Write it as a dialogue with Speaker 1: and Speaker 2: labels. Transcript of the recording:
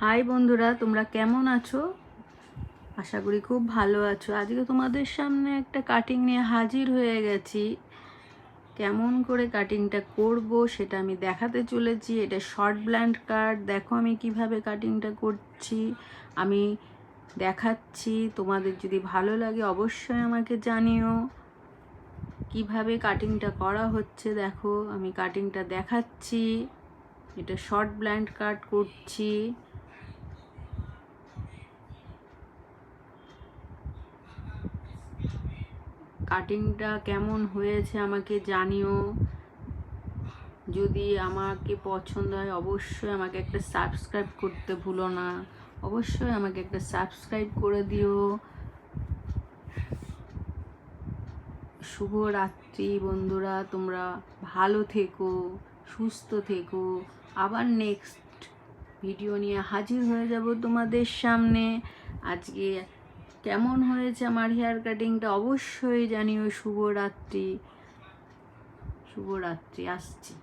Speaker 1: High বন্ধুরা, তোমরা কেমন আছো? আশা করি খুব ভালো আছো। আজকে তোমাদের সামনে একটা কাটিং নিয়ে হাজির হয়ে গেছি। কেমন করে কাটিংটা করব সেটা আমি দেখাতে চলেছি। এটা শর্ট ব্ল্যান্ড কাট। দেখো আমি কিভাবে কাটিংটা করছি, আমি দেখাচ্ছি। তোমাদের যদি ভালো লাগে অবশ্যই আমাকে জানিও কিভাবে কাটিংটা করা হচ্ছে। দেখো আমি কাটিংটা দেখাচ্ছি। এটা শর্ট ব্ল্যান্ড কাট করছি। কাটিংটা কেমন হয়েছে আমাকে জানিও। যদি আমাকে পছন্দ হয় অবশ্যই আমাকে একটা সাবস্ক্রাইব করতে ভুলো না। অবশ্যই আমাকে একটা সাবস্ক্রাইব করে দিও। শুভ রাত্রি বন্ধুরা, তোমরা ভালো থেকো, সুস্থ থেকো। আবার নেক্সট ভিডিও নিয়ে হাজির হয়ে যাব তোমাদের সামনে। আজকে কেমন হয়েছে আমার হেয়ার কাটিংটা অবশ্যই জানিও। শুভরাত্রি, শুভরাত্রি। আসছি।